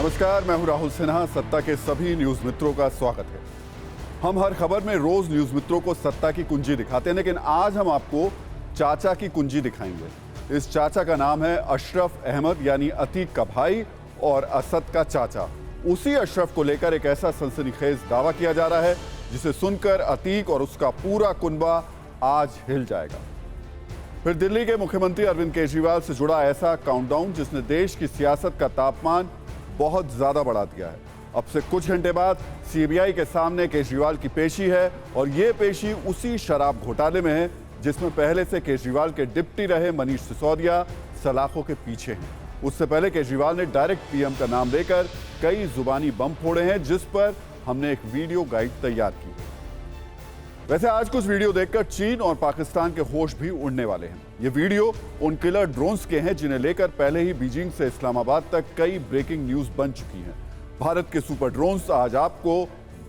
नमस्कार, मैं हूं राहुल सिन्हा। सत्ता के सभी न्यूज मित्रों का स्वागत है। हम हर खबर में रोज न्यूज मित्रों को सत्ता की कुंजी दिखाते हैं, लेकिन आज हम आपको चाचा की कुंजी दिखाएंगे। इस चाचा का नाम है अशरफ अहमद, यानी अतीक का भाई और असद का चाचा। उसी अशरफ को लेकर एक ऐसा सनसनीखेज दावा किया जा रहा है जिसे सुनकर अतीक और उसका पूरा कुनबा आज हिल जाएगा। फिर दिल्ली के मुख्यमंत्री अरविंद केजरीवाल से जुड़ा ऐसा काउंटडाउन जिसने देश की सियासत का तापमान बहुत ज्यादा बढ़ा दिया है। अब से कुछ घंटे बाद सीबीआई के सामने केजरीवाल की पेशी है और ये पेशी उसी शराब घोटाले में है जिसमें पहले से केजरीवाल के डिप्टी रहे मनीष सिसोदिया सलाखों के पीछे हैं। उससे पहले केजरीवाल ने डायरेक्ट पीएम का नाम लेकर कई जुबानी बम फोड़े हैं, जिस पर हमने एक वीडियो गाइड तैयार की। वैसे आज कुछ वीडियो देखकर चीन और पाकिस्तान के होश भी उड़ने वाले हैं। ये वीडियो उन किलर ड्रोन्स के हैं जिन्हें लेकर पहले ही बीजिंग से इस्लामाबाद तक कई ब्रेकिंग न्यूज बन चुकी हैं। भारत के सुपर ड्रोन्स आज आपको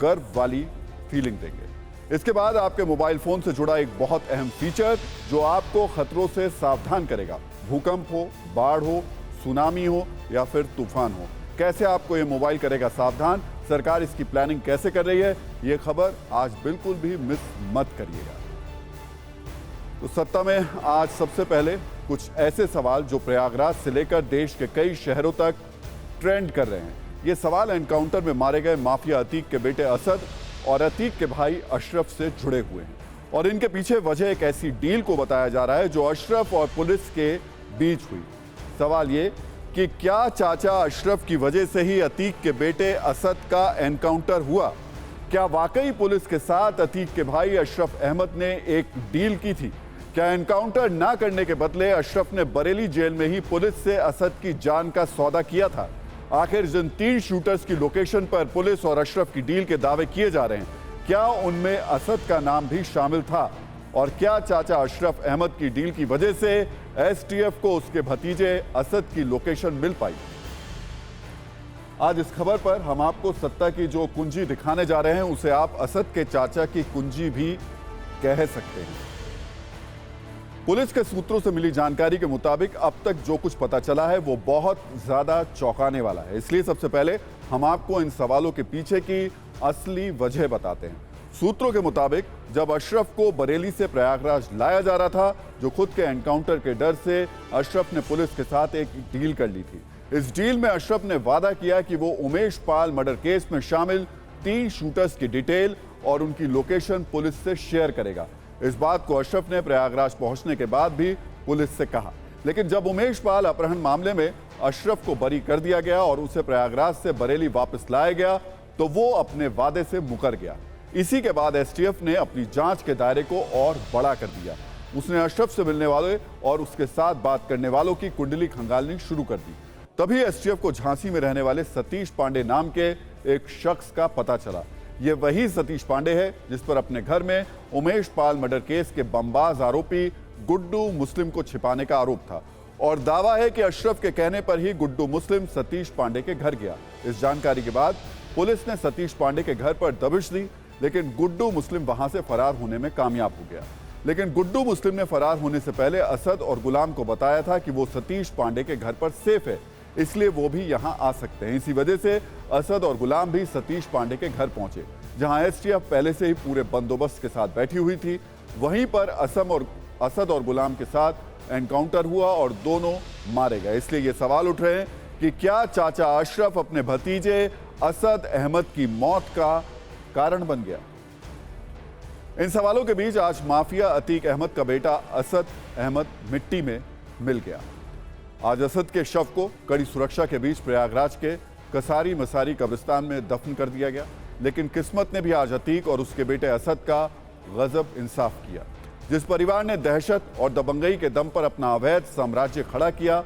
गर्व वाली फीलिंग देंगे। इसके बाद आपके मोबाइल फोन से जुड़ा एक बहुत अहम फीचर जो आपको खतरों से सावधान करेगा। भूकंप हो, बाढ़ हो, सुनामी हो या फिर तूफान हो, कैसे आपको ये मोबाइल करेगा सावधान, सरकार इसकी प्लानिंग कैसे कर रही है, ये खबर आज बिल्कुल भी मिस मत करिएगा। तो सत्ता में आज सबसे पहले कुछ ऐसे सवाल जो प्रयागराज से लेकर देश के कई शहरों तक ट्रेंड कर रहे हैं। ये सवाल एनकाउंटर में मारे गए माफिया अतीक के बेटे असद और अतीक के भाई अशरफ से जुड़े हुए हैं और इनके पीछे वजह एक ऐसी डील को बताया जा रहा है जो अशरफ और पुलिस के बीच हुई। सवाल ये कि क्या चाचा अशरफ की वजह से ही अतीक के बेटे असद का एनकाउंटर हुआ? क्या वाकई पुलिस के साथ अतीक के भाई अशरफ अहमद ने एक डील की थी? क्या एनकाउंटर ना करने के बदले अशरफ ने बरेली जेल में ही पुलिस से असद की जान का सौदा किया था? आखिर जिन 3 शूटर्स की लोकेशन पर पुलिस और अशरफ की डील के दावे किए जा रहे हैं, क्या उनमें असद का नाम भी शामिल था? और क्या चाचा अशरफ अहमद की डील की वजह से एसटीएफ को उसके भतीजे असद की लोकेशन मिल पाई? आज इस खबर पर हम आपको सत्ता की जो कुंजी दिखाने जा रहे हैं उसे आप असद के चाचा की कुंजी भी कह सकते हैं। पुलिस के सूत्रों से मिली जानकारी के मुताबिक अब तक जो कुछ पता चला है वो बहुत ज्यादा चौंकाने वाला है। इसलिए सबसे पहले हम आपको इन सवालों के पीछे की असली वजह बताते हैं। सूत्रों के मुताबिक जब अशरफ को बरेली से प्रयागराज लाया जा रहा था, जो खुद के एनकाउंटर के डर से अशरफ ने पुलिस के साथ एक डील कर ली थी। इस डील में अशरफ ने वादा किया कि वो उमेश पाल मर्डर केस में शामिल 3 शूटर्स की डिटेल और उनकी लोकेशन पुलिस से शेयर करेगा। इस बात को अशरफ ने प्रयागराज पहुंचने के बाद भी पुलिस से कहा, लेकिन जब उमेश पाल अपहरण मामले में अशरफ को बरी कर दिया गया और उसे प्रयागराज से बरेली वापस लाया गया तो वो अपने वादे से मुकर गया। इसी के बाद एसटीएफ ने अपनी जांच के दायरे को और बड़ा कर दिया। उसने अशरफ से मिलने वाले और उसके साथ बात करने वालों की कुंडली खंगालनी शुरू कर दी। तभी एसटीएफ को झांसी में रहने वाले सतीश पांडे नाम के एक शख्स का पता चला। ये वही सतीश पांडे है जिस पर अपने घर में उमेश पाल मर्डर केस के बमबाज आरोपी गुड्डू मुस्लिम को छिपाने का आरोप था और दावा है कि अशरफ के कहने पर ही गुड्डू मुस्लिम सतीश पांडे के घर गया। इस जानकारी के बाद पुलिस ने सतीश पांडे के घर पर दबिश दी, लेकिन गुड्डू मुस्लिम वहां से फरार होने में कामयाब हो गया। लेकिन गुड्डू मुस्लिम ने फरार होने से पहले असद और गुलाम को बताया था कि वो सतीश पांडे के घर पर सेफ है, इसलिए वो भी यहां आ सकते हैं। इसी वजह से असद और गुलाम भी सतीश पांडे के घर पहुंचे, जहां एसटीएफ पहले से ही पूरे बंदोबस्त के साथ बैठी हुई थी। वहीं पर असद और गुलाम के साथ एनकाउंटर हुआ और दोनों मारे गए। इसलिए ये सवाल उठ रहे हैं कि क्या चाचा अशरफ अपने भतीजे असद अहमद की मौत का कारण बन गया? इन सवालों के बीच आज माफिया अतीक अहमद का बेटा असद अहमद मिट्टी में मिल गया। आज असद के शव को कड़ी सुरक्षा के बीच प्रयागराज के कसारी मसारी कब्रिस्तान में दफन कर दिया गया। लेकिन किस्मत ने भी आज अतीक और उसके बेटे असद का गजब इंसाफ किया। जिस परिवार ने दहशत और दबंगई के दम पर अपना अवैध साम्राज्य खड़ा किया,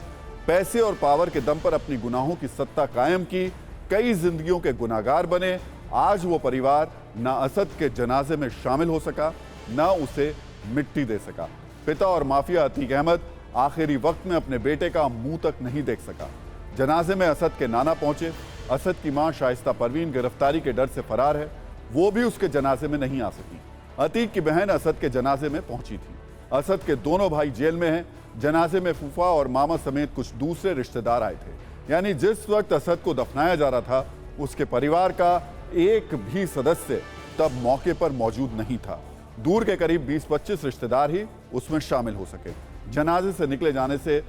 पैसे और पावर के दम पर अपनी गुनाहों की सत्ता कायम की, कई जिंदगियों के गुनाहगार बने, आज वो परिवार ना असद के जनाजे में शामिल हो सका, ना उसे मिट्टी दे सका। पिता और माफिया अतीक अहमद आखिरी वक्त में अपने बेटे का मुंह तक नहीं देख सका। जनाजे में असद के नाना पहुंचे। असद की मां शाइस्ता परवीन गिरफ्तारी के डर से फरार है, वो भी उसके जनाजे में नहीं आ सकी। अतीक की बहन असद के जनाजे में पहुंची थी। असद के दोनों भाई जेल में हैं। जनाजे में फूफा और मामा समेत कुछ दूसरे रिश्तेदार आए थे। यानी जिस वक्त असद को दफनाया जा रहा था उसके परिवार का एक भी सदस्य तब मौके पर मौजूद नहीं था। दूर के करीब 20-25 रिश्तेदार ही उसमें शामिल हो सके। जनाजे से निकले जाने से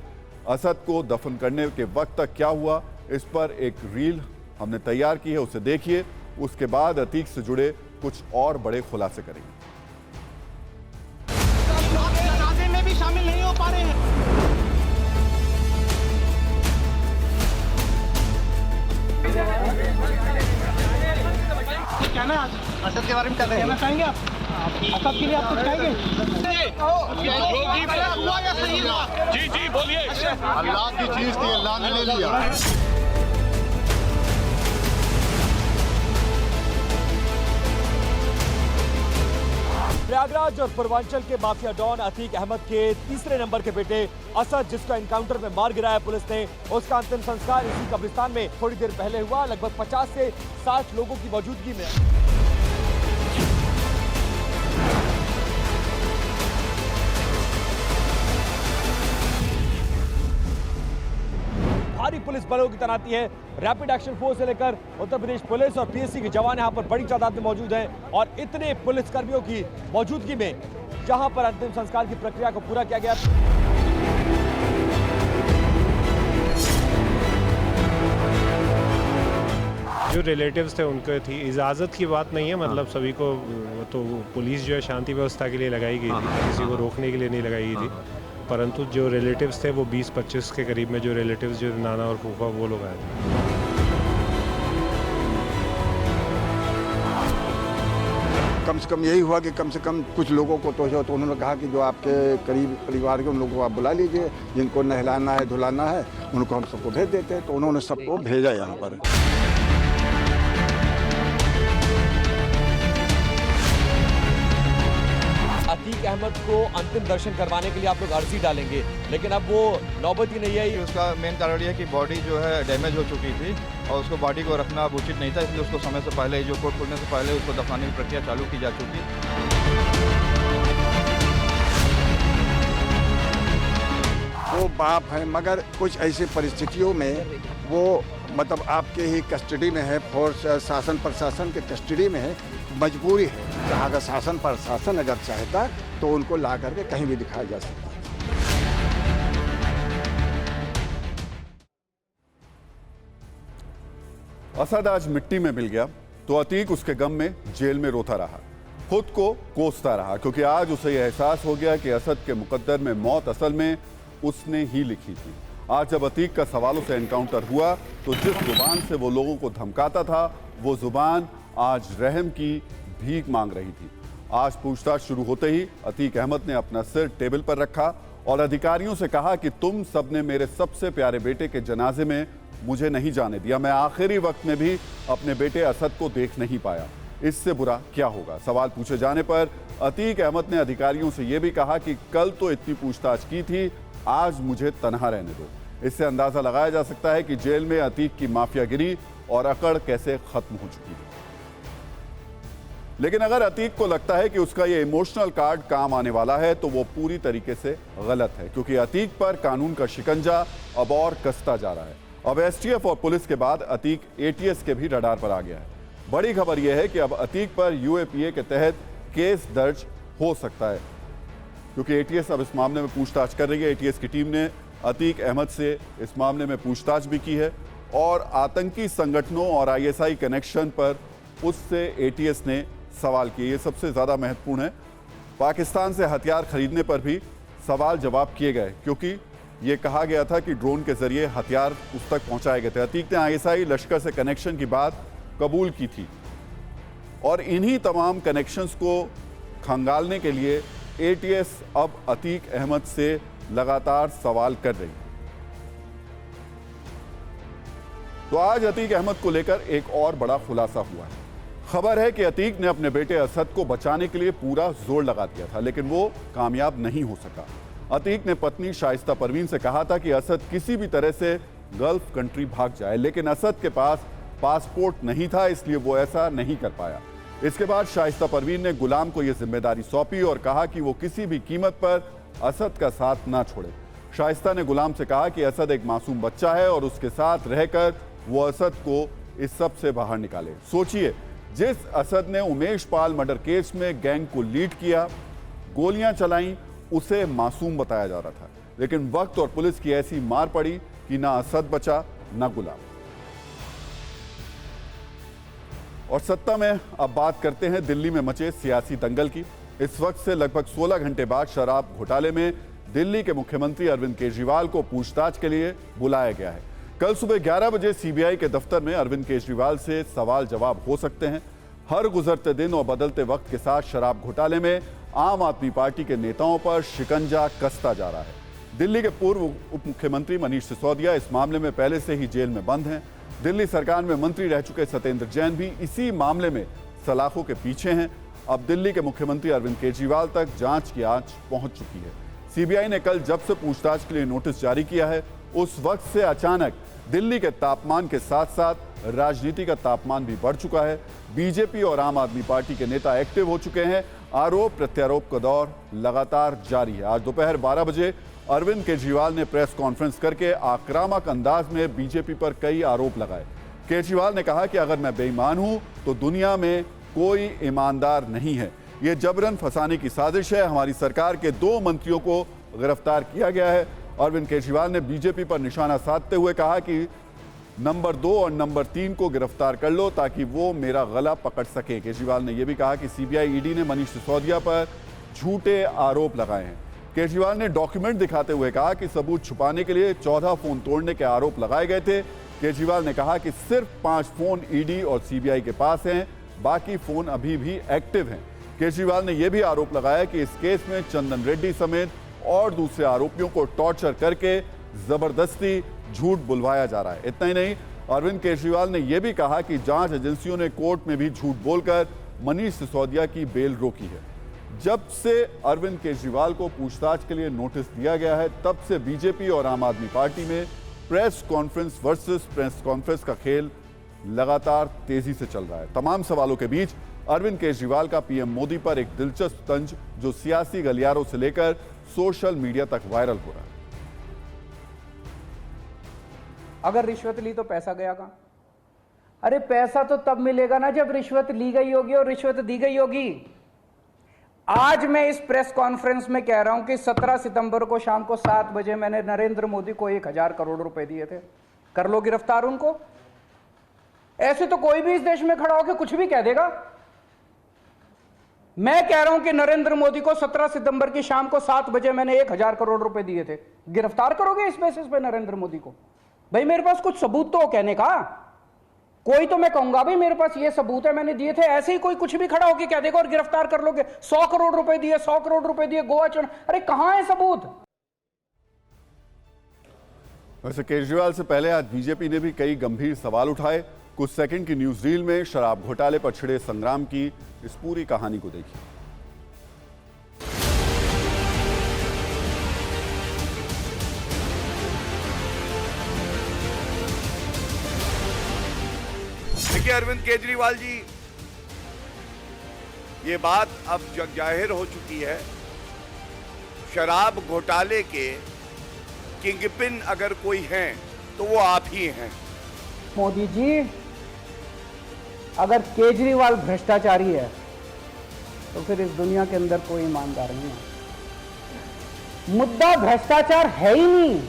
असद को दफन करने के वक्त तक क्या हुआ, इस पर एक रील हमने तैयार की है, उसे देखिए। उसके बाद अतीक से जुड़े कुछ और बड़े खुलासे करेंगे। जनाजे में भी शामिल नहीं हो पा रहे हैं। कहना असद के बारे में कहना चाहेंगे आप? असद के लिए आप कुछ कहेंगे? जी जी बोलिए। अल्लाह की चीज थी, अल्लाह ने ले लिया। प्रयागराज और पूर्वांचल के माफिया डॉन अतीक अहमद के तीसरे नंबर के बेटे असद, जिसका एनकाउंटर में मार गिराया पुलिस ने, उसका अंतिम संस्कार इसी कब्रिस्तान में थोड़ी देर पहले हुआ, लगभग 50 से 60 लोगों की मौजूदगी में। भारी पुलिस बलों की तैनाती है। रैपिड एक्शन फोर्स से लेकर उत्तर प्रदेश पुलिस और पीएससी के जवान यहां पर बड़ी तादाद में मौजूद हैं और इतने पुलिसकर्मियों की मौजूदगी में जहां पर अंतिम संस्कार की प्रक्रिया को पूरा किया गया। जो रिलेटिव्स थे उनको थी, इजाज़त की बात नहीं है, मतलब सभी को, तो पुलिस जो है शांति व्यवस्था के लिए लगाई गई थी, किसी को रोकने के लिए नहीं लगाई गई थी। परंतु जो रिलेटिव्स थे वो 20-25 के करीब में, जो रिलेटिव्स जो नाना और फूफा वो लोग आए थे। कम से कम यही हुआ कि कम से कम कुछ लोगों को तो उन्होंने कहा कि जो आपके करीब परिवार के उन लोगों को आप बुला लीजिए, जिनको नहलाना है धुलाना है उनको हम सबको भेज देते हैं। तो उन्होंने सबको भेजा यहाँ पर। अतीक अहमद को अंतिम दर्शन करवाने के लिए आप लोग अर्जी डालेंगे, लेकिन अब वो नौबत ही नहीं आई। उसका मेन कारण यह कि बॉडी जो है डैमेज हो चुकी थी और उसको बॉडी को रखना अब उचित नहीं था, इसलिए उसको समय से पहले, जो कोर्ट खुलने से पहले उसको दफनाने की प्रक्रिया चालू की जा चुकी। वो बाप है, मगर कुछ ऐसी परिस्थितियों में वो मतलब आपके ही कस्टडी में है, फोर्स शासन प्रशासन के कस्टडी में है, मजबूरी है। जहाँ अगर शासन प्रशासन अगर चाहता तो उनको ला करके कहीं भी दिखाया जा सकता। असद आज मिट्टी में मिल गया तो अतीक उसके गम में जेल में रोता रहा, खुद को कोसता रहा, क्योंकि आज उसे यह एहसास हो गया कि असद के मुकद्दर में मौत असल में उसने ही लिखी थी। आज जब अतीक का सवालों से एनकाउंटर हुआ तो जिस जुबान से वो लोगों को धमकाता था वो जुबान आज रहम की भीख मांग रही थी। आज पूछताछ शुरू होते ही अतीक अहमद ने अपना सिर टेबल पर रखा और अधिकारियों से कहा कि तुम सबने मेरे सबसे प्यारे बेटे के जनाजे में मुझे नहीं जाने दिया, मैं आखिरी वक्त में भी अपने बेटे असद को देख नहीं पाया, इससे बुरा क्या होगा। सवाल पूछे जाने पर अतीक अहमद ने अधिकारियों से यह भी कहा कि कल तो इतनी पूछताछ की थी, आज मुझे तनहा रहने दो। इससे अंदाजा लगाया जा सकता है कि जेल में अतीक की माफियागिरी और अकड़ कैसे खत्म हो चुकी है। लेकिन अगर अतीक को लगता है कि उसका ये इमोशनल कार्ड काम आने वाला है तो वो पूरी तरीके से गलत है, क्योंकि अतीक पर कानून का शिकंजा अब और कसता जा रहा है। अब एसटीएफ और पुलिस के बाद अतीक एटीएस के भी रडार पर आ गया है। बड़ी खबर यह है कि अब अतीक पर यूएपीए के तहत केस दर्ज हो सकता है, क्योंकि एटीएस अब इस मामले में पूछताछ कर रही है। एटीएस की टीम ने अतीक अहमद से इस मामले में पूछताछ भी की है और आतंकी संगठनों और आईएसआई कनेक्शन पर उससे एटीएस ने सवाल किए। ये सबसे ज़्यादा महत्वपूर्ण है। पाकिस्तान से हथियार खरीदने पर भी सवाल जवाब किए गए, क्योंकि ये कहा गया था कि ड्रोन के जरिए हथियार उस तक पहुंचाए गए थे। अतीक ने आईएसआई लश्कर से कनेक्शन की बात कबूल की थी और इन्हीं तमाम कनेक्शंस को खंगालने के लिए एटीएस अब अतीक अहमद से लगातार सवाल कर रही है। तो आज अतीक अहमद को लेकर एक और बड़ा खुलासा हुआ है। खबर है कि अतीक ने अपने बेटे असद को बचाने के लिए पूरा जोर लगा दिया था, लेकिन वो कामयाब नहीं हो सका। अतीक ने पत्नी शाइस्ता परवीन से कहा था कि असद किसी भी तरह से गल्फ कंट्री भाग जाए, लेकिन असद के पास पासपोर्ट नहीं था, इसलिए वो ऐसा नहीं कर पाया। इसके बाद शाइस्ता परवीन ने गुलाम को यह जिम्मेदारी सौंपी और कहा कि वो किसी भी कीमत पर असद का साथ ना छोड़े। शाइस्ता ने गुलाम से कहा कि असद एक मासूम बच्चा है और उसके साथ रहकर वो असद को इस सब से बाहर निकाले। सोचिए, जिस असद ने उमेश पाल मर्डर केस में गैंग को लीड किया, गोलियां चलाई, उसे मासूम बताया जा रहा था, लेकिन वक्त और पुलिस की ऐसी मार पड़ी कि ना असद बचा ना गुलाम। और सत्ता में अब बात करते हैं दिल्ली में मचे सियासी दंगल की। इस वक्त से लगभग 16 घंटे बाद शराब घोटाले में दिल्ली के मुख्यमंत्री अरविंद केजरीवाल को पूछताछ के लिए बुलाया गया है। कल सुबह 11 बजे सीबीआई के दफ्तर में अरविंद केजरीवाल से सवाल जवाब हो सकते हैं। हर गुजरते दिन और बदलते वक्त के साथ शराब घोटाले में आम आदमी पार्टी के नेताओं पर शिकंजा कसता जा रहा है। दिल्ली के पूर्व उप मुख्यमंत्री मनीष सिसोदिया इस मामले में पहले से ही जेल में बंद हैं। दिल्ली सरकार में मंत्री रह चुके सत्येंद्र जैन भी इसी मामले में सलाखों के पीछे हैं। अब दिल्ली के मुख्यमंत्री अरविंद केजरीवाल तक जांच की आंच पहुंच चुकी है। सीबीआई ने कल जब से पूछताछ के लिए नोटिस जारी किया है, उस वक्त से अचानक दिल्ली के तापमान के साथ साथ राजनीति का तापमान भी बढ़ चुका है। बीजेपी और आम आदमी पार्टी के नेता एक्टिव हो चुके हैं। आरोप प्रत्यारोप का दौर लगातार जारी है। आज दोपहर 12 बजे अरविंद केजरीवाल ने प्रेस कॉन्फ्रेंस करके आक्रामक अंदाज में बीजेपी पर कई आरोप लगाए। केजरीवाल ने कहा कि अगर मैं बेईमान हूं तो दुनिया में कोई ईमानदार नहीं है। यह जबरन फंसाने की साजिश है। हमारी सरकार के 2 मंत्रियों को गिरफ्तार किया गया है। अरविंद केजरीवाल ने बीजेपी पर निशाना साधते हुए कहा कि नंबर 2 और नंबर 3 को गिरफ्तार कर लो ताकि वो मेरा गला पकड़ सके। केजरीवाल ने यह भी कहा कि सीबीआई ईडी ने मनीष सिसोदिया पर झूठे आरोप लगाए हैं। केजरीवाल ने डॉक्यूमेंट दिखाते हुए कहा कि सबूत छुपाने के लिए 14 फोन तोड़ने के आरोप लगाए गए थे। केजरीवाल ने कहा कि सिर्फ 5 फोन ईडी और सीबीआई के पास हैं, बाकी फोन अभी भी एक्टिव हैं। केजरीवाल ने यह भी आरोप लगाया कि इस केस में चंदन रेड्डी समेत और दूसरे आरोपियों को टॉर्चर करके जबरदस्ती झूठ बुलवाया जा रहा है। इतना ही नहीं, अरविंद केजरीवाल ने यह भी कहा कि जांच एजेंसियों ने कोर्ट में भी झूठ बोलकर मनीष सिसोदिया की बेल रोकी है। जब से अरविंद केजरीवाल को पूछताछ के लिए नोटिस दिया गया है, तब से बीजेपी और आम आदमी पार्टी में press conference versus press conference का खेल लगातार तेजी से चल रहा है। तमाम सवालों के बीच अरविंद केजरीवाल का पीएम मोदी पर एक दिलचस्प तंज जो सियासी गलियारों से लेकर सोशल मीडिया तक वायरल हो रहा है। अगर रिश्वत ली तो पैसा गया कहां? अरे पैसा तो तब मिलेगा ना जब रिश्वत ली गई होगी और रिश्वत दी गई होगी। आज मैं इस प्रेस कॉन्फ्रेंस में कह रहा हूं कि 17 सितंबर को शाम को 7 बजे मैंने नरेंद्र मोदी को 1000 करोड़ रुपए दिए थे। कर लो गिरफ्तार उनको। ऐसे तो कोई भी इस देश में खड़ा होकर कुछ भी कह देगा। मैं कह रहा हूं कि नरेंद्र मोदी को 17 सितंबर की शाम को 7 बजे मैंने 1000 करोड़ रुपए दिए थे। गिरफ्तार करोगे इस बेसिस पे नरेंद्र मोदी को? भाई मेरे पास कुछ सबूत तो हो कहने का। कोई तो मैं कहूंगा भाई मेरे पास ये सबूत है, मैंने दिए थे। ऐसे ही कोई कुछ भी खड़ा होकर कह देगा और गिरफ्तार कर लोगे। 100 करोड़ रुपए दिए, 100 करोड़ रुपए दिए, गोवा चढ़। अरे कहां है सबूत? वैसे केजरीवाल से पहले आज बीजेपी ने भी कई गंभीर सवाल उठाए। कुछ सेकंड की न्यूज रील में शराब घोटाले पर छिड़े संग्राम की इस पूरी कहानी को देखिए। देखिए अरविंद केजरीवाल जी, ये बात अब जग जाहिर हो चुकी है। शराब घोटाले के किंगपिन अगर कोई हैं तो वो आप ही हैं। मोदी जी, अगर केजरीवाल भ्रष्टाचारी है तो फिर इस दुनिया के अंदर कोई ईमानदार नहीं है। मुद्दा भ्रष्टाचार है ही नहीं।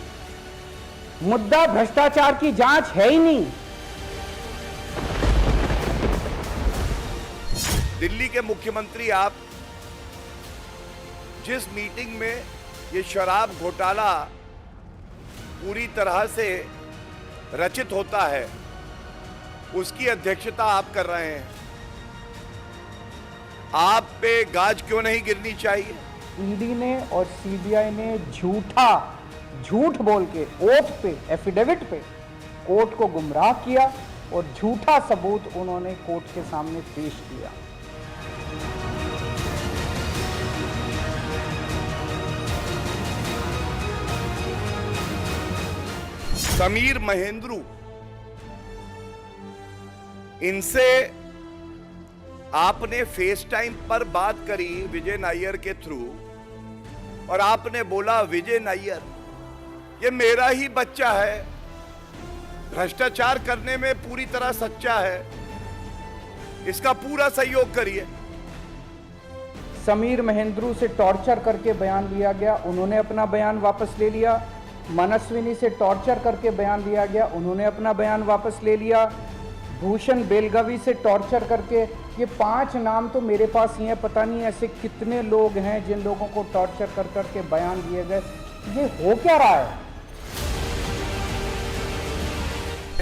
मुद्दा भ्रष्टाचार की जांच है ही नहीं। दिल्ली के मुख्यमंत्री आप, जिस मीटिंग में ये शराब घोटाला पूरी तरह से रचित होता है, उसकी अध्यक्षता आप कर रहे हैं। आप पे गाज क्यों नहीं गिरनी चाहिए? ईडी ने और सीबीआई ने झूठ बोल के ओथ पे, एफिडेविट पे कोर्ट को गुमराह किया और झूठा सबूत उन्होंने कोर्ट के सामने पेश किया। समीर महेंद्रू, इनसे आपने फेस टाइम पर बात करी विजय नायर के थ्रू, और आपने बोला विजय नायर ये मेरा ही बच्चा है, भ्रष्टाचार करने में पूरी तरह सच्चा है, इसका पूरा सहयोग करिए। समीर महेंद्रू से टॉर्चर करके बयान लिया गया, उन्होंने अपना बयान वापस ले लिया। मनस्विनी से टॉर्चर करके बयान लिया गया, उन्होंने अपना बयान वापस ले लिया। भूषण बेलगवी से टॉर्चर करके, ये 5 नाम तो मेरे पास ही हैं, पता नहीं ऐसे कितने लोग हैं जिन लोगों को टॉर्चर कर करके बयान दिए गए। ये हो क्या रहा है?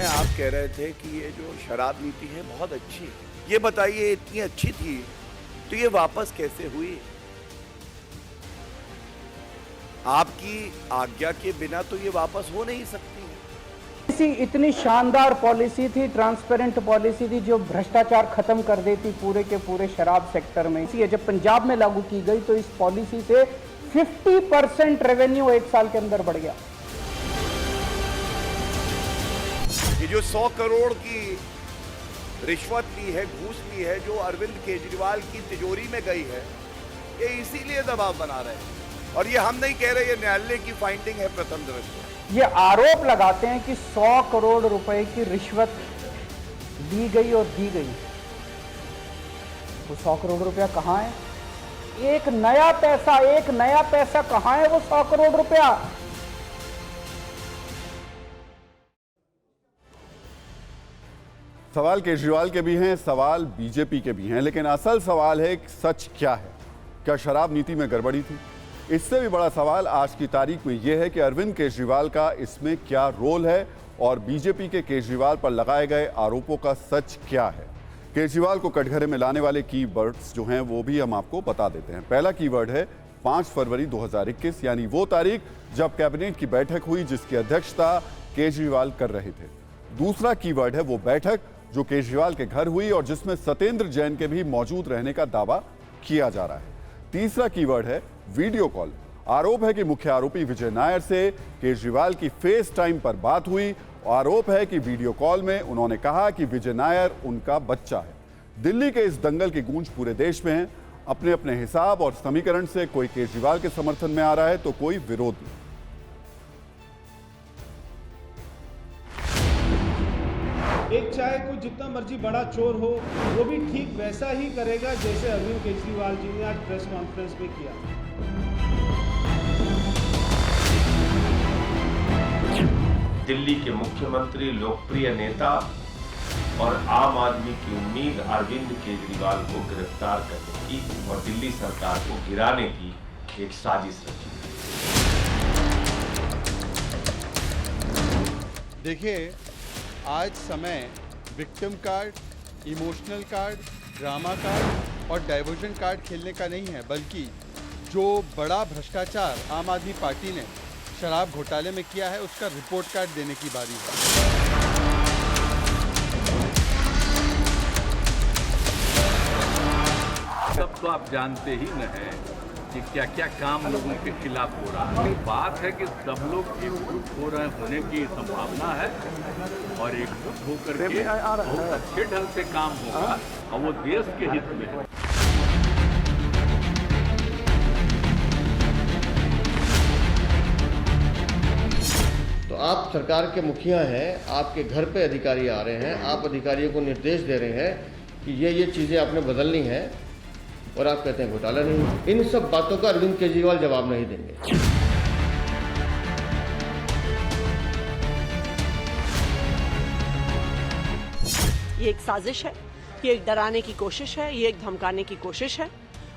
आप कह रहे थे कि ये जो शराब नीति है बहुत अच्छी है, ये बताइए इतनी अच्छी थी तो ये वापस कैसे हुई? आपकी आज्ञा के बिना तो ये वापस हो नहीं सकती। इतनी शानदार पॉलिसी थी, ट्रांसपेरेंट पॉलिसी थी जो भ्रष्टाचार खत्म कर देती पूरे के पूरे शराब सेक्टर में। ये जब पंजाब में लागू की गई तो इस पॉलिसी से 50% रेवेन्यू 1 साल के अंदर बढ़ गया। ये जो 100 करोड़ की रिश्वत ली है, घूस ली है, जो अरविंद केजरीवाल की तिजोरी में गई है, ये इसीलिए दबाव बना रहे हैं। और ये हम नहीं कह रहे, ये न्यायालय की फाइंडिंग है प्रथम दृष्टया। ये आरोप लगाते हैं कि 100 करोड़ रुपए की रिश्वत ली गई और दी गई। वो 100 करोड़ रुपया कहाँ है? एक नया पैसा कहाँ है? वो 100 करोड़ रुपया। सवाल केजरीवाल के भी हैं, सवाल बीजेपी के भी हैं, लेकिन असल सवाल है कि सच क्या है? क्या शराब नीति में गड़बड़ी थी? इससे भी बड़ा सवाल आज की तारीख में यह है कि अरविंद केजरीवाल का इसमें क्या रोल है और बीजेपी के केजरीवाल पर लगाए गए आरोपों का सच क्या है। केजरीवाल को कटघरे में लाने वाले कीवर्ड्स जो हैं वो भी हम आपको बता देते हैं। पहला कीवर्ड है 5 फरवरी 2021, यानी वो तारीख जब कैबिनेट की बैठक हुई जिसकी अध्यक्षता केजरीवाल कर रहे थे। दूसरा कीवर्ड है वो बैठक जो केजरीवाल के घर हुई और जिसमें सत्येंद्र जैन के भी मौजूद रहने का दावा किया जा रहा है। तीसरा कीवर्ड है वीडियो कॉल। आरोप है कि मुख्य आरोपी विजय नायर से केजरीवाल की फेस टाइम पर बात हुई। आरोप है कि वीडियो कॉल में उन्होंने कहा कि विजय नायर उनका बच्चा है। दिल्ली के इस दंगल की गूंज पूरे देश में है। अपने अपने हिसाब और समीकरण से कोई केजरीवाल के समर्थन में आ रहा है तो कोई विरोध में। एक चाहे कोई जितना मर्जी बड़ा चोर हो, वो भी ठीक वैसा ही करेगा जैसे अरविंद केजरीवाल जी ने आज प्रेस कॉन्फ्रेंस में किया। दिल्ली के मुख्यमंत्री, लोकप्रिय नेता और आम आदमी की उम्मीद अरविंद केजरीवाल को गिरफ्तार करने की और दिल्ली सरकार को गिराने की एक साजिश रची। देखिए, आज समय victim card, emotional card, drama card और डाइवर्जन कार्ड खेलने का नहीं है, बल्कि जो बड़ा भ्रष्टाचार आम आदमी पार्टी ने शराब घोटाले में किया है उसका रिपोर्ट कार्ड देने की बारी है। सब तो आप जानते ही न हैं कि क्या क्या काम लोगों के खिलाफ हो रहा है। बात है कि सब लोग एकजुट हो रहे होने की संभावना है और एकजुट होकर के बहुत अच्छे ढंग से काम होगा और वो देश के हित में है। तो आप सरकार के मुखिया हैं, आपके घर पे अधिकारी आ रहे हैं, आप अधिकारियों को निर्देश दे रहे हैं कि ये चीज़ें आपने बदलनी है और आप कहते हैं घोटाला नहीं। इन सब बातों का अरविंद केजरीवाल जवाब नहीं देंगे। ये एक साजिश है, ये एक डराने की कोशिश है, ये एक धमकाने की कोशिश है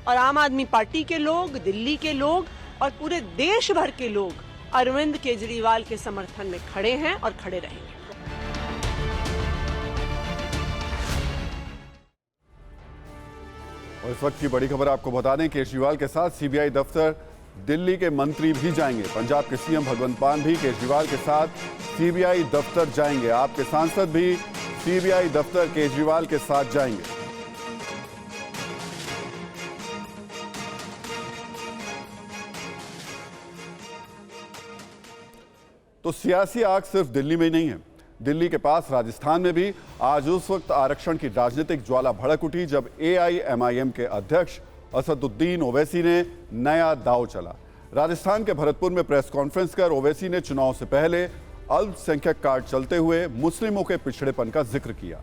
और आम आदमी पार्टी के लोग, दिल्ली के लोग और पूरे देश भर के लोग अरविंद केजरीवाल के समर्थन में खड़े हैं और खड़े रहेंगे। और इस वक्त की बड़ी खबर आपको बता दें, केजरीवाल के साथ सीबीआई दफ्तर दिल्ली के मंत्री भी जाएंगे। पंजाब के सीएम भगवंत मान भी केजरीवाल के साथ सीबीआई दफ्तर जाएंगे। आपके सांसद भी सीबीआई दफ्तर केजरीवाल के साथ जाएंगे। तो सियासी आग सिर्फ दिल्ली में ही नहीं है, दिल्ली के पास राजस्थान में भी आज उस वक्त आरक्षण की राजनीतिक ज्वाला भड़क उठी जब एआईएमआईएम के अध्यक्ष असदुद्दीन ओवैसी ने नया दांव चला। राजस्थान के भरतपुर में प्रेस कॉन्फ्रेंस कर ओवैसी ने चुनाव से पहले अल्पसंख्यक कार्ड चलते हुए मुस्लिमों के पिछड़ेपन का जिक्र किया।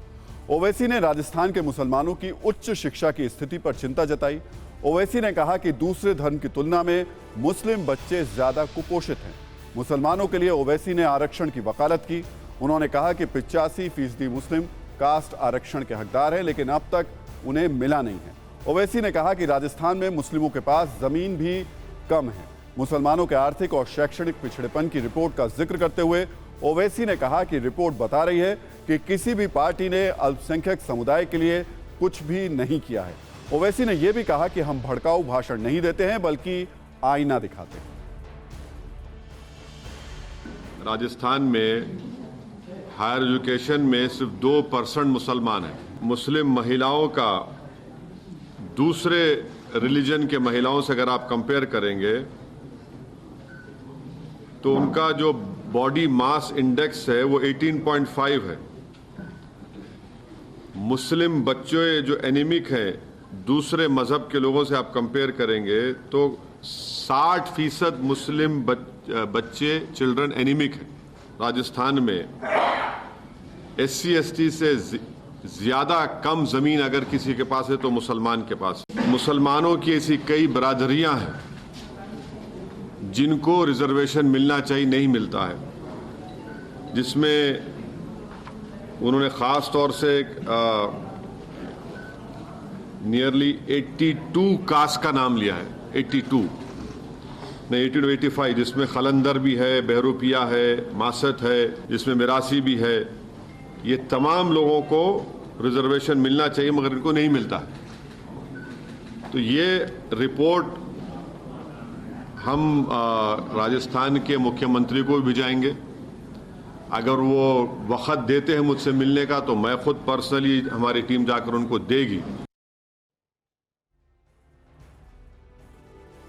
ओवैसी ने राजस्थान के मुसलमानों की उच्च शिक्षा की स्थिति पर चिंता जताई। ओवैसी ने कहा कि दूसरे धर्म की तुलना में मुस्लिम बच्चे ज्यादा कुपोषित हैं। मुसलमानों के लिए ओवैसी ने आरक्षण की वकालत की। उन्होंने कहा कि 85% मुस्लिम कास्ट आरक्षण के हकदार हैं, लेकिन अब तक उन्हें मिला नहीं है। ओवैसी ने कहा कि राजस्थान में मुस्लिमों के पास जमीन भी कम है। मुसलमानों के आर्थिक और शैक्षणिक पिछड़ेपन की रिपोर्ट का जिक्र करते हुए ओवैसी ने कहा कि रिपोर्ट बता रही है कि किसी भी पार्टी ने अल्पसंख्यक समुदाय के लिए कुछ भी नहीं किया है। ओवैसी ने यह भी कहा कि हम भड़काऊ भाषण नहीं देते हैं, बल्कि आईना दिखाते हैं। राजस्थान में हायर एजुकेशन में सिर्फ 2% मुसलमान हैं। मुस्लिम महिलाओं का दूसरे रिलीजन के महिलाओं से अगर आप कंपेयर करेंगे तो उनका जो बॉडी मास इंडेक्स है वो 18.5 है। मुस्लिम बच्चे जो एनीमिक हैं दूसरे मजहब के लोगों से आप कंपेयर करेंगे तो 60% मुस्लिम बच्चे चिल्ड्रन एनीमिक हैं। राजस्थान में SC ST से ज्यादा कम जमीन अगर किसी के पास है तो मुसलमान के पास। मुसलमानों की ऐसी कई बरादरियां हैं जिनको रिजर्वेशन मिलना चाहिए, नहीं मिलता है, जिसमें उन्होंने ख़ास तौर से नियरली 82 कास्ट का नाम लिया है। 82 नहीं 85, जिसमें खलंदर भी है, बहरूपिया है, मासत है, जिसमें मिरासी भी है। ये तमाम लोगों को रिजर्वेशन मिलना चाहिए मगर इनको नहीं मिलता है। तो ये रिपोर्ट हम राजस्थान के मुख्यमंत्री को भी भिजाएंगे। अगर वो वक्त देते हैं मुझसे मिलने का तो मैं खुद पर्सनली हमारी टीम जाकर उनको देगी।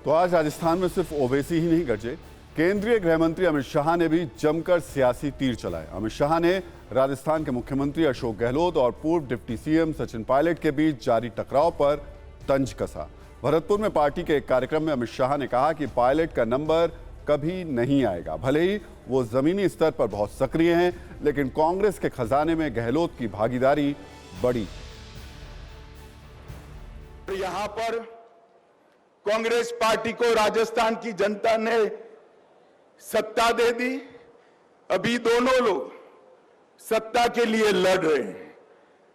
तो आज राजस्थान में सिर्फ ओवैसी ही नहीं गरजे, केंद्रीय गृह मंत्री अमित शाह ने भी जमकर सियासी तीर चलाए। अमित शाह ने राजस्थान के मुख्यमंत्री अशोक गहलोत और पूर्व डिप्टी CM सचिन पायलट के बीच जारी टकराव पर तंज कसा। भरतपुर में पार्टी के एक कार्यक्रम में अमित शाह ने कहा कि पायलट का नंबर कभी नहीं आएगा। भले ही वो जमीनी स्तर पर बहुत सक्रिय हैं, लेकिन कांग्रेस के खजाने में गहलोत की भागीदारी बड़ी। यहां पर कांग्रेस पार्टी को राजस्थान की जनता ने सत्ता दे दी। अभी दोनों लोग सत्ता के लिए लड़ रहे हैं।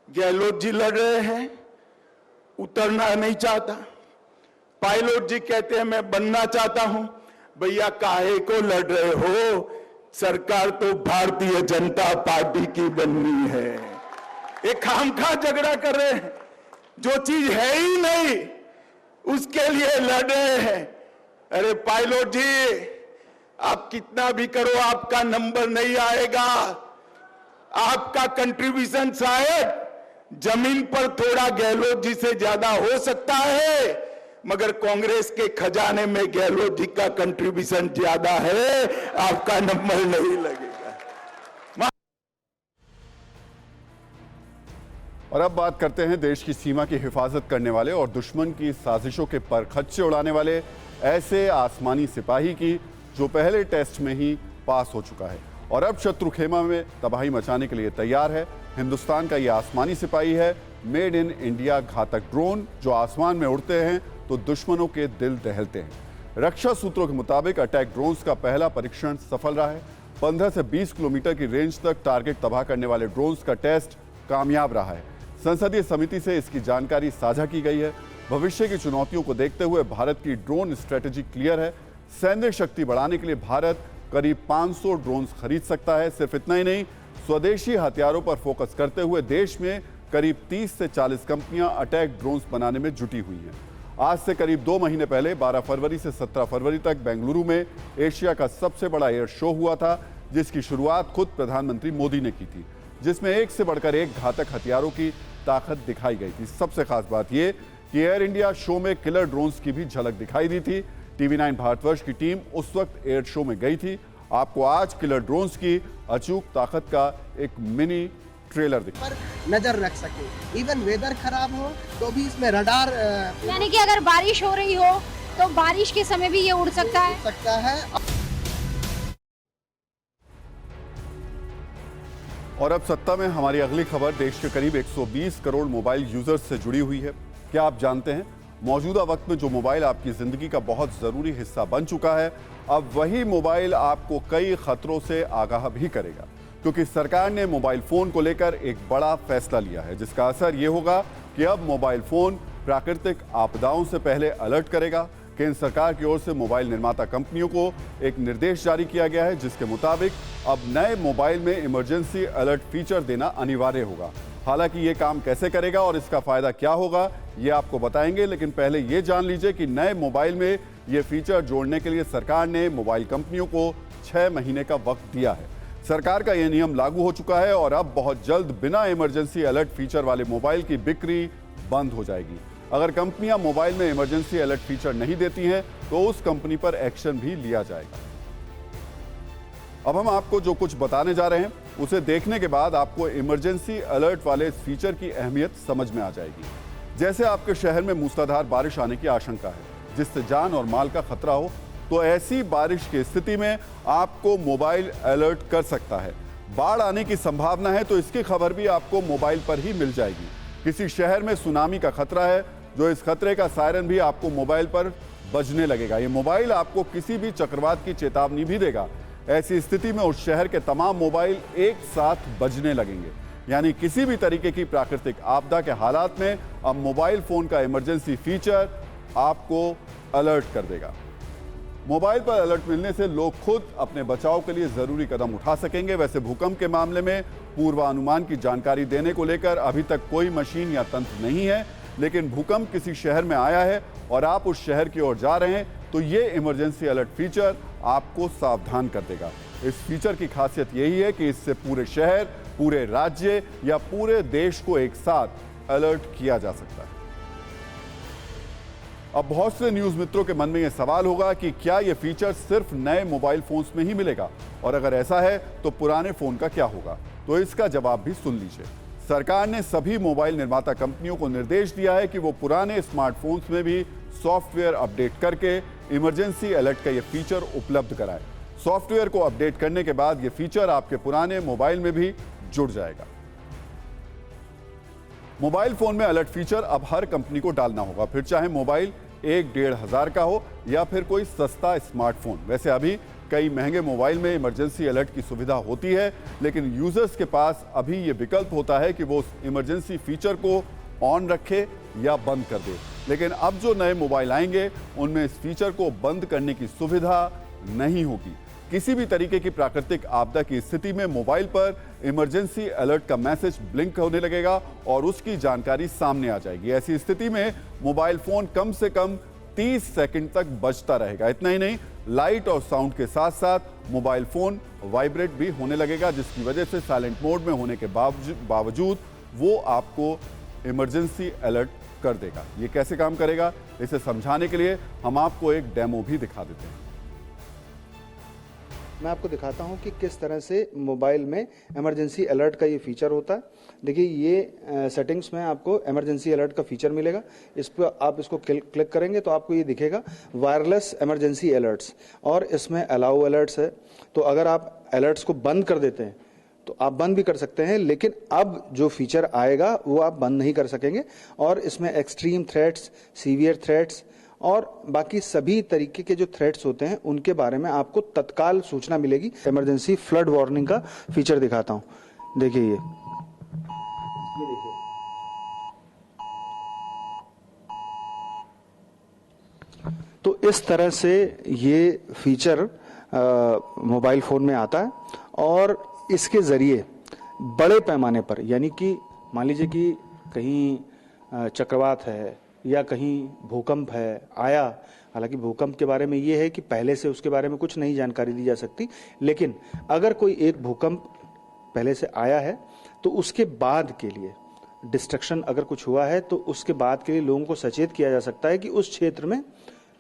गहलोत जी लड़ रहे हैं, उतरना नहीं चाहता। पायलट जी कहते हैं मैं बनना चाहता हूं। भैया काहे को लड़ रहे हो? सरकार तो भारतीय जनता पार्टी की बननी है। एक खामखा झगड़ा कर रहे हैं, जो चीज है ही नहीं उसके लिए लड़ रहे हैं। अरे पायलट जी, आप कितना भी करो आपका नंबर नहीं आएगा। आपका कंट्रीब्यूशन शायद जमीन पर थोड़ा गहलोत जी से ज्यादा हो सकता है, मगर कांग्रेस के खजाने में गहलोत जी का कंट्रीब्यूशन ज्यादा है। आपका नंबर नहीं लगेगा। और अब बात करते हैं देश की सीमा की हिफाजत करने वाले और दुश्मन की साजिशों के परखच्चे उड़ाने वाले ऐसे आसमानी सिपाही की, जो पहले टेस्ट में ही पास हो चुका है और अब शत्रु खेमा में तबाही मचाने के लिए तैयार है। हिंदुस्तान का यह आसमानी सिपाही है मेड इन इंडिया घातक ड्रोन, जो आसमान में उड़ते हैं तो दुश्मनों के दिल दहलते हैं। रक्षा सूत्रों के मुताबिक अटैक ड्रोन्स का पहला परीक्षण सफल रहा है। 15 से 20 किलोमीटर की रेंज तक टारगेट तबाह करने वाले ड्रोन्स का टेस्ट कामयाब रहा है। संसदीय समिति से इसकी जानकारी साझा की गई है। भविष्य की चुनौतियों को देखते हुए भारत की ड्रोन स्ट्रेटेजी क्लियर है। सैन्य शक्ति बढ़ाने के लिए भारत करीब 500 ड्रोन्स खरीद सकता है। सिर्फ इतना ही नहीं, स्वदेशी हथियारों पर फोकस करते हुए देश में करीब 30 से 40 कंपनियां अटैक ड्रोन्स बनाने में जुटी हुई हैं। आज से करीब 2 महीने पहले 12 फरवरी से 17 फरवरी तक बेंगलुरु में एशिया का सबसे बड़ा एयर शो हुआ था, जिसकी शुरुआत खुद प्रधानमंत्री मोदी ने की थी, जिसमें एक से बढ़कर एक घातक हथियारों की ताकत दिखाई गई थी। सबसे खास बात यह कि एयर इंडिया शो में किलर ड्रोन्स की भी झलक दिखाई दी थी। TV9 भारतवर्ष की टीम उस वक्त एयर शो में गई थी। आपको आज किलर ड्रोन्स की अचूक ताकत का एक मिनी ट्रेलर दिखा, नजर रख सके। इवन वेदर खराब हो तो भी इसमें रडार, यानी कि अगर बारिश हो रही हो तो बारिश के समय भी ये उड़ सकता है। और अब सत्ता में हमारी अगली खबर देश के करीब 120 करोड़ मोबाइल यूजर्स से जुड़ी हुई है। क्या आप जानते हैं मौजूदा वक्त में जो मोबाइल आपकी जिंदगी का बहुत जरूरी हिस्सा बन चुका है, अब वही मोबाइल आपको कई खतरों से आगाह भी करेगा, क्योंकि सरकार ने मोबाइल फोन को लेकर एक बड़ा फैसला लिया है, जिसका असर ये होगा कि अब मोबाइल फोन प्राकृतिक आपदाओं से पहले अलर्ट करेगा। केंद्र सरकार की ओर से मोबाइल निर्माता कंपनियों को एक निर्देश जारी किया गया है, जिसके मुताबिक अब नए मोबाइल में इमरजेंसी अलर्ट फीचर देना अनिवार्य होगा। हालांकि ये काम कैसे करेगा और इसका फायदा क्या होगा ये आपको बताएंगे, लेकिन पहले ये जान लीजिए कि नए मोबाइल में ये फीचर जोड़ने के लिए सरकार ने मोबाइल कंपनियों को 6 महीने का वक्त दिया है। सरकार का यह नियम लागू हो चुका है और अब बहुत जल्द बिना इमरजेंसी अलर्ट फीचर वाले मोबाइल की बिक्री बंद हो जाएगी। अगर कंपनियां मोबाइल में इमरजेंसी अलर्ट फीचर नहीं देती हैं तो उस कंपनी पर एक्शन भी लिया जाएगा। अब हम आपको जो कुछ बताने जा रहे हैं उसे देखने के बाद आपको इमरजेंसी अलर्ट वाले इस फीचर की अहमियत समझ में आ जाएगी। जैसे आपके शहर में मूसलाधार बारिश आने की आशंका है, जिससे जान और माल का खतरा हो, तो ऐसी बारिश की स्थिति में आपको मोबाइल अलर्ट कर सकता है। बाढ़ आने की संभावना है तो इसकी खबर भी आपको मोबाइल पर ही मिल जाएगी। किसी शहर में सुनामी का खतरा है, जो इस खतरे का सायरन भी आपको मोबाइल पर बजने लगेगा। ये मोबाइल आपको किसी भी चक्रवात की चेतावनी भी देगा। ऐसी स्थिति में उस शहर के तमाम मोबाइल एक साथ बजने लगेंगे, यानी किसी भी तरीके की प्राकृतिक आपदा के हालात में अब मोबाइल फोन का इमरजेंसी फीचर आपको अलर्ट कर देगा। मोबाइल पर अलर्ट मिलने से लोग खुद अपने बचाव के लिए जरूरी कदम उठा सकेंगे। वैसे भूकंप के मामले में पूर्वानुमान की जानकारी देने को लेकर अभी तक कोई मशीन या तंत्र नहीं है, लेकिन भूकंप किसी शहर में आया है और आप उस शहर की ओर जा रहे हैं तो ये इमरजेंसी अलर्ट फीचर आपको सावधान कर देगा। इस फीचर की खासियत यही है कि इससे पूरे शहर, पूरे राज्य या पूरे देश को एक साथ अलर्ट किया जा सकता है। अब बहुत से न्यूज मित्रों के मन में यह सवाल होगा कि क्या यह फीचर सिर्फ नए मोबाइल फोन्स में ही मिलेगा, और अगर ऐसा है तो पुराने फोन का क्या होगा। तो इसका जवाब भी सुन लीजिए। सरकार ने सभी मोबाइल निर्माता कंपनियों को निर्देश दिया है कि वो पुराने स्मार्टफोन्स में भी सॉफ्टवेयर अपडेट करके इमरजेंसी अलर्ट का यह फीचर उपलब्ध कराए। सॉफ्टवेयर को अपडेट करने के बाद यह फीचर आपके पुराने मोबाइल में भी जुड़ जाएगा। मोबाइल फोन में अलर्ट फीचर अब हर कंपनी को डालना होगा, फिर चाहे मोबाइल 1-1.5 हज़ार का हो या फिर कोई सस्ता स्मार्टफोन। वैसे अभी कई महंगे मोबाइल में इमरजेंसी अलर्ट की सुविधा होती है, लेकिन यूजर्स के पास अभी ये विकल्प होता है कि वो उस इमरजेंसी फीचर को ऑन रखे या बंद कर दे। लेकिन अब जो नए मोबाइल आएंगे उनमें इस फीचर को बंद करने की सुविधा नहीं होगी। किसी भी तरीके की प्राकृतिक आपदा की स्थिति में मोबाइल पर इमरजेंसी अलर्ट का मैसेज ब्लिंक होने लगेगा और उसकी जानकारी सामने आ जाएगी। ऐसी स्थिति में मोबाइल फोन कम से कम 30 सेकंड तक बजता रहेगा। इतना ही नहीं, लाइट और साउंड के साथ साथ मोबाइल फोन वाइब्रेट भी होने लगेगा, जिसकी वजह से साइलेंट मोड में होने के बावजूद वो आपको इमरजेंसी अलर्ट कर देगा। ये कैसे काम करेगा, इसे समझाने के लिए हम आपको एक डेमो भी दिखा देते हैं। मैं आपको दिखाता हूं कि किस तरह से मोबाइल में इमरजेंसी अलर्ट का ये फीचर होता है। देखिए, ये सेटिंग्स में आपको इमरजेंसी अलर्ट का फीचर मिलेगा। इस पर आप इसको क्लिक करेंगे तो आपको ये दिखेगा वायरलेस इमरजेंसी अलर्ट्स, और इसमें अलाउ अलर्ट्स है। तो अगर आप अलर्ट्स को बंद कर देते हैं तो आप बंद भी कर सकते हैं, लेकिन अब जो फीचर आएगा वो आप बंद नहीं कर सकेंगे। और इसमें एक्सट्रीम थ्रेट्स, सीवियर थ्रेट्स और बाकी सभी तरीके के जो थ्रेट्स होते हैं उनके बारे में आपको तत्काल सूचना मिलेगी। इमरजेंसी फ्लड वार्निंग का फीचर दिखाता हूं। देखिए, ये देखिए, तो इस तरह से ये फीचर मोबाइल फोन में आता है और इसके जरिए बड़े पैमाने पर, यानी कि मान लीजिए कि कहीं चक्रवात है या कहीं भूकंप है आया। हालांकि भूकंप के बारे में ये है कि पहले से उसके बारे में कुछ नई जानकारी दी जा सकती, लेकिन अगर कोई एक भूकंप पहले से आया है तो उसके बाद के लिए डिस्ट्रक्शन अगर कुछ हुआ है तो उसके बाद के लिए लोगों को सचेत किया जा सकता है कि उस क्षेत्र में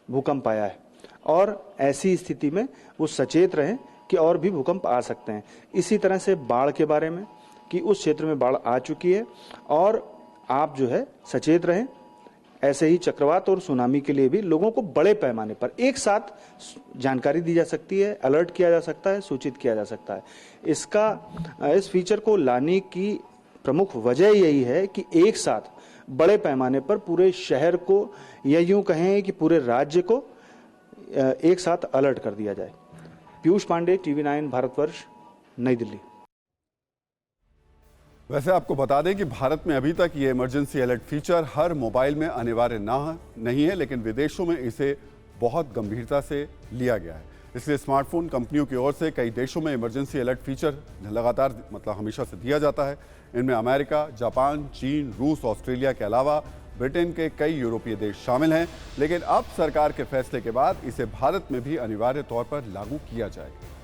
भूकंप आया है, और ऐसी स्थिति में वो सचेत रहें कि और भी भूकंप आ सकते हैं। इसी तरह से बाढ़ के बारे में कि उस क्षेत्र में बाढ़ आ चुकी है और आप जो है सचेत रहें, ऐसे ही चक्रवात और सुनामी के लिए भी लोगों को बड़े पैमाने पर एक साथ जानकारी दी जा सकती है, अलर्ट किया जा सकता है, सूचित किया जा सकता है। इस फीचर को लाने की प्रमुख वजह यही है कि एक साथ बड़े पैमाने पर पूरे शहर को या यूं कहें कि पूरे राज्य को एक साथ अलर्ट कर दिया जाए। पीयूष पांडे, TV9 भारतवर्ष, नई दिल्ली। वैसे आपको बता दें कि भारत में अभी तक ये इमरजेंसी अलर्ट फीचर हर मोबाइल में अनिवार्य नहीं है, लेकिन विदेशों में इसे बहुत गंभीरता से लिया गया है। इसलिए स्मार्टफोन कंपनियों की ओर से कई देशों में इमरजेंसी अलर्ट फीचर लगातार हमेशा से दिया जाता है। इनमें अमेरिका, जापान, चीन, रूस, ऑस्ट्रेलिया के अलावा ब्रिटेन के कई यूरोपीय देश शामिल हैं। लेकिन अब सरकार के फैसले के बाद इसे भारत में भी अनिवार्य तौर पर लागू किया जाएगा।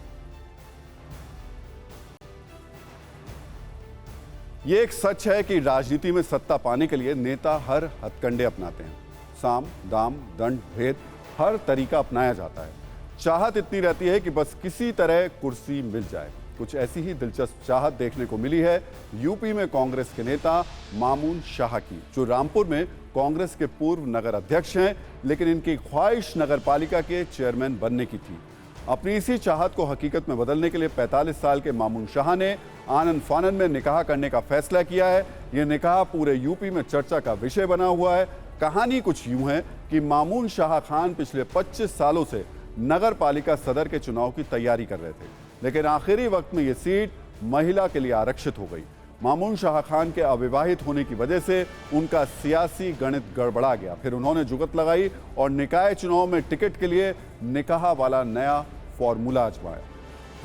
ये एक सच है कि राजनीति में सत्ता पाने के लिए नेता हर हथकंडे अपनाते हैं। साम, दाम, दंड, भेद, हर तरीका अपनाया जाता है। चाहत इतनी रहती है कि बस किसी तरह कुर्सी मिल जाए। कुछ ऐसी ही दिलचस्प चाहत देखने को मिली है यूपी में कांग्रेस के नेता मामून शाह की, जो रामपुर में कांग्रेस के पूर्व नगर अध्यक्ष हैं, लेकिन इनकी ख्वाहिश नगर पालिका के चेयरमैन बनने की थी। अपनी इसी चाहत को हकीकत में बदलने के लिए 45 साल के मामून शाह ने आनन फानन में निकाह करने का फैसला किया है। यह निकाह पूरे यूपी में चर्चा का विषय बना हुआ है। कहानी कुछ यूं है कि मामून शाह खान पिछले 25 सालों से नगर पालिका सदर के चुनाव की तैयारी कर रहे थे, लेकिन आखिरी वक्त में यह सीट महिला के लिए आरक्षित हो गई। मामून शाह खान के अविवाहित होने की वजह से उनका सियासी गणित गड़बड़ा गया। फिर उन्होंने जुगत लगाई और निकाय चुनाव में टिकट के लिए निकाह वाला नया फॉर्मूला आजमाया।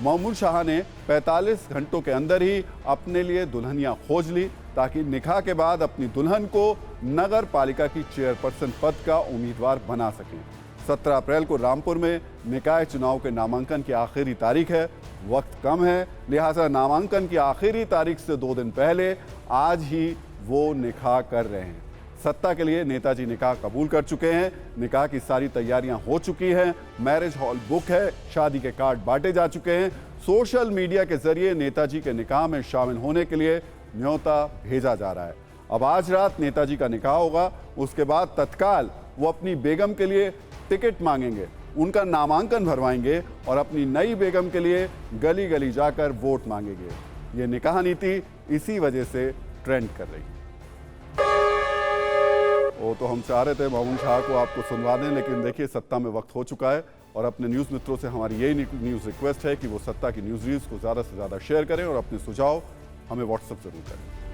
मामून शाह ने 45 घंटों के अंदर ही अपने लिए दुल्हनियां खोज ली, ताकि निकाह के बाद अपनी दुल्हन को नगर पालिका की चेयरपर्सन पद का उम्मीदवार बना सकें। 17 अप्रैल को रामपुर में निकाय चुनाव के नामांकन की आखिरी तारीख है। वक्त कम है, लिहाजा नामांकन की आखिरी तारीख से 2 दिन पहले आज ही वो निकाह कर रहे हैं। सत्ता के लिए नेताजी निकाह कबूल कर चुके हैं। निकाह की सारी तैयारियां हो चुकी हैं। मैरिज हॉल बुक है, शादी के कार्ड बांटे जा चुके हैं। सोशल मीडिया के जरिए नेताजी के निकाह में शामिल होने के लिए न्योता भेजा जा रहा है। अब आज रात नेताजी का निकाह होगा, उसके बाद तत्काल वो अपनी बेगम के लिए टिकट मांगेंगे, उनका नामांकन भरवाएंगे और अपनी नई बेगम के लिए गली गली जाकर वोट मांगेंगे। ये निकाह नीति इसी वजह से ट्रेंड कर रही है। वो तो हम चाह रहे थे मामून शाह को आपको सुनवा दें, लेकिन देखिए सत्ता में वक्त हो चुका है और अपने न्यूज़ मित्रों से हमारी यही न्यूज़ रिक्वेस्ट है कि वो सत्ता की न्यूज़ को ज़्यादा से ज़्यादा शेयर करें और अपने सुझाव हमें व्हाट्सएप जरूर करें।